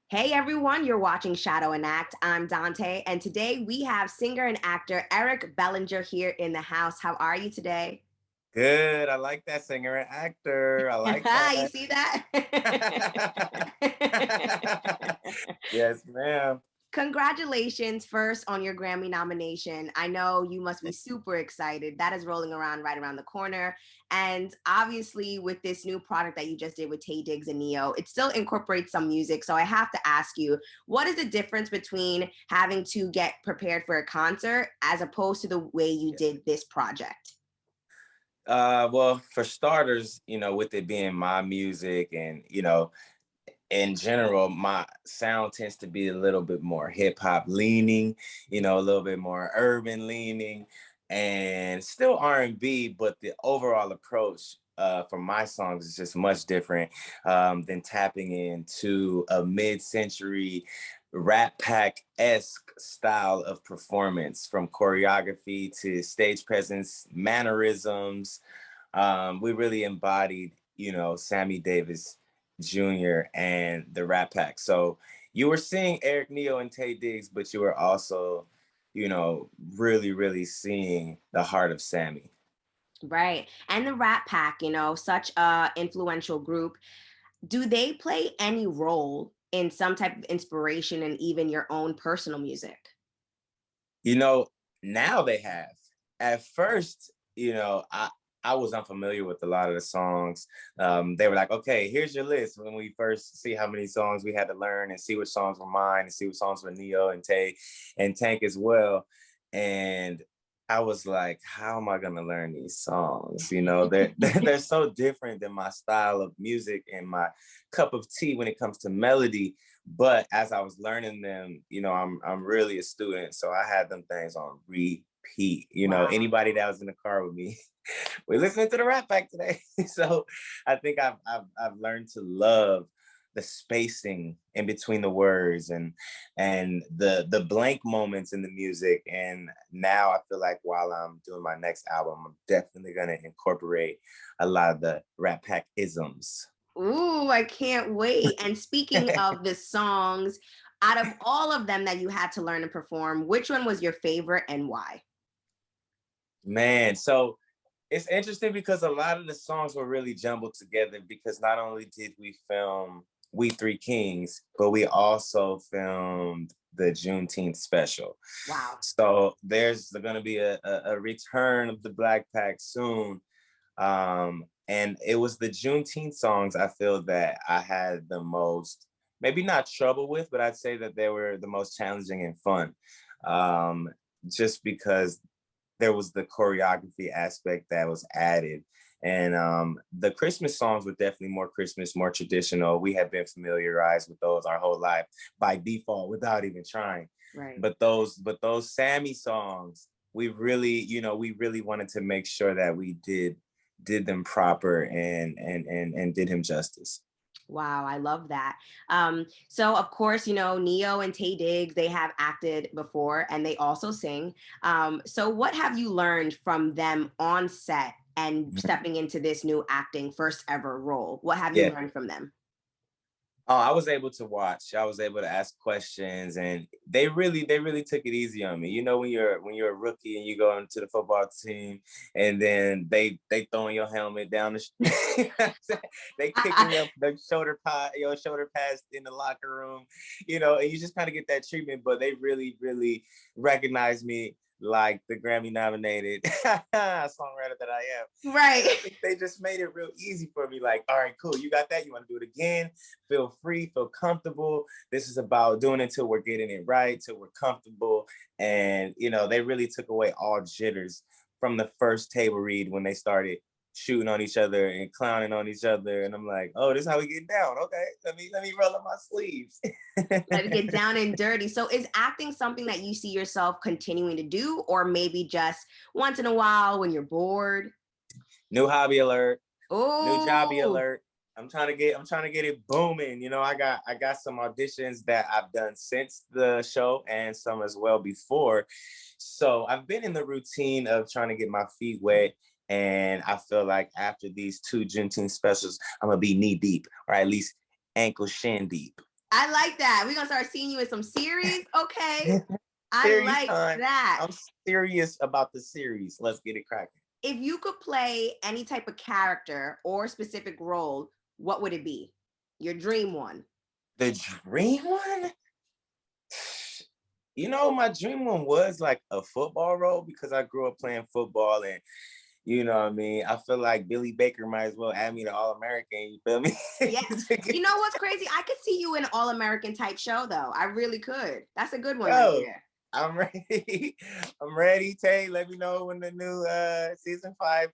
Hey everyone, you're watching Shadow and Act. I'm Dante, and today we have singer and actor Eric Bellinger here in the house. How are you today? Good. I like that singer and actor. I like You that. see that? Yes, ma'am. Congratulations first on your Grammy nomination. I know you must be super excited. That is rolling around right around the corner. And obviously, with this new product that you just did with Tay Diggs and Neo, it still incorporates some music. So I have to ask you, what is the difference between having to get prepared for a concert as opposed to the way you did this project? Well, for starters, with it being my music and, in general, my sound tends to be a little bit more hip hop leaning, a little bit more urban leaning, and still R&B, but the overall approach for my songs is just much different than tapping into a mid-century Rat Pack-esque style of performance, from choreography to stage presence, mannerisms. We really embodied, Sammy Davis Jr. and the Rat Pack. So you were seeing Eric Neo and Taye Diggs, but you were also, really, really seeing the heart of Sammy. Right. And the Rat Pack, such a influential group. Do they play any role in some type of inspiration and even your own personal music? You know, now they have. At first, I was unfamiliar with a lot of the songs. They were like, okay, here's your list. When we first see how many songs we had to learn and see which songs were mine and see what songs were Neo and Tay and Tank as well. And I was like, how am I gonna learn these songs? They're so different than my style of music and my cup of tea when it comes to melody. But as I was learning them, I'm really a student, so I had them things on repeat. Wow. Anybody that was in the car with me, we're listening to the Rat Pack today. So I think I've learned to love the spacing in between the words and the blank moments in the music. And now I feel like while I'm doing my next album, I'm definitely gonna incorporate a lot of the Rat Pack isms. Ooh, I can't wait. And speaking of the songs, out of all of them that you had to learn and perform, which one was your favorite and why? Man, so it's interesting because a lot of the songs were really jumbled together, because not only did we film We Three Kings, but we also filmed the Juneteenth special. Wow. So there's going to be a return of the Black Pack soon. And it was the Juneteenth songs I feel that I had the most, maybe not trouble with, but I'd say that they were the most challenging and fun. Um, just because there was the choreography aspect that was added. And the Christmas songs were definitely more Christmas, more traditional. We have been familiarized with those our whole life by default without even trying. Right. But those Sammy songs, we really wanted to make sure that we did them proper and did him justice. Wow, I love that. So of course, Neo and Tay Diggs, they have acted before and they also sing. So what have you learned from them on set and stepping into this new acting first ever role? What have you Yeah. learned from them? Oh, I was able to watch. I was able to ask questions, and they really took it easy on me. When you're a rookie and you go into the football team, and then they throwing your helmet down they kicking your shoulder pads in the locker room, and you just kind of get that treatment. But they really recognize me like the Grammy nominated songwriter that I am. And I Right. think they just made it real easy for me. Like, all right, cool, you got that. You want to do it again? Feel free, feel comfortable. This is about doing it till we're getting it right, till we're comfortable. And, they really took away all jitters from the first table read when they started shooting on each other and clowning on each other. And I'm like, oh, this is how we get down. Okay, let me roll up my sleeves. Let it get down and dirty. So is acting something that you see yourself continuing to do, or maybe just once in a while when you're bored? New hobby alert. New jobby Oh, alert. I'm trying to get it booming. I got some auditions that I've done since the show and some as well before. So I've been in the routine of trying to get my feet wet. And I feel like after these two Juneteenth specials, I'm gonna be knee deep, or at least ankle shin deep. I like that. We're gonna start seeing you in some series. Okay. I Series like time. that. I'm serious about the series. Let's get it cracking. If you could play any type of character or specific role, what would it be? Your dream one. The dream one? You know, my dream one was like a football role because I grew up playing football and you know what I mean? I feel like Billy Baker might as well add me to All American. You feel me? Yeah. You know what's crazy? I could see you in an all American type show though. I really could. That's a good one right Yo, there. I'm ready. I'm ready, Taye. Let me know when the new season 5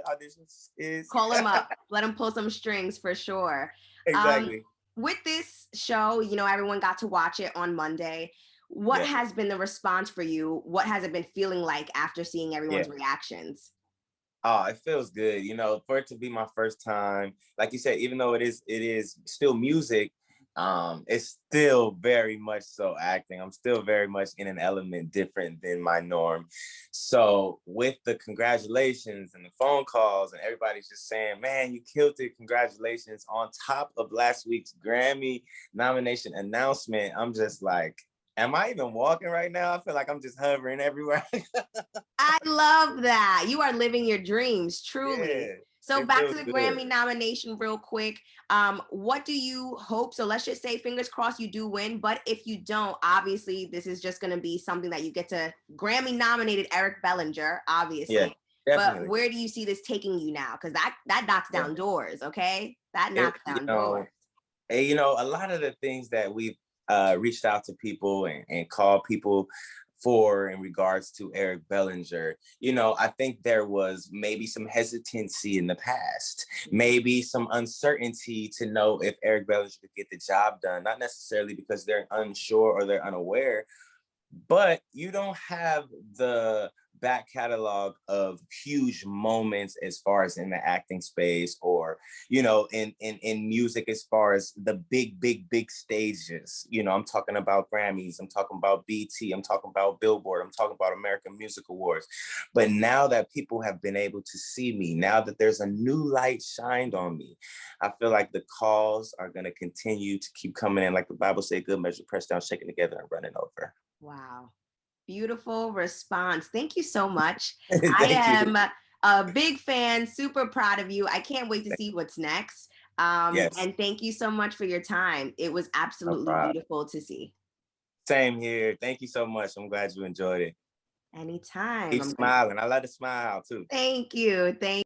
auditions is. Call him up. Let him pull some strings for sure. Um, Exactly. with this show, everyone got to watch it on Monday. What Yeah. has been the response for you? What has it been feeling like after seeing Yeah. everyone's reactions? Oh, it feels good, you know, for it to be my first time. Like you said, even though it is still music, it's still very much so acting. I'm still very much in an element different than my norm. So with the congratulations and the phone calls and everybody's just saying, man, you killed it. Congratulations. On top of last week's Grammy nomination announcement, I'm just like, am I even walking right now? I feel like I'm just hovering everywhere. I love that. You are living your dreams, truly. Yeah, So it back to feels the good. Grammy nomination real quick. What do you hope? So let's just say fingers crossed you do win, but if you don't, obviously this is just going to be something that you get to Grammy nominated Eric Bellinger, Yeah, obviously. But definitely. where do you see this taking you now? Because that knocks Yeah. down doors, okay? That It, knocks down doors. a lot of the things that we've reached out to people and called people for in regards to Eric Bellinger, I think there was maybe some hesitancy in the past, maybe some uncertainty to know if Eric Bellinger could get the job done, not necessarily because they're unsure or they're unaware, but you don't have the back catalog of huge moments as far as in the acting space or in music as far as the big stages. I'm talking about Grammys, I'm talking about BT, I'm talking about Billboard, I'm talking about American Music Awards. But now that people have been able to see me, now that there's a new light shined on me, I feel like the calls are going to continue to keep coming in, like the Bible says, good measure pressed down, shaken together and running over. Wow. Beautiful response. Thank you so much. I Thank you. am a big fan, super proud of you. I can't wait to see what's next. Yes, And thank you so much for your time. It was no absolutely problem. beautiful to see. Same here. Thank you so much. I'm glad you enjoyed it. Anytime. Keep smiling. I love to smile too. Thank you. Thank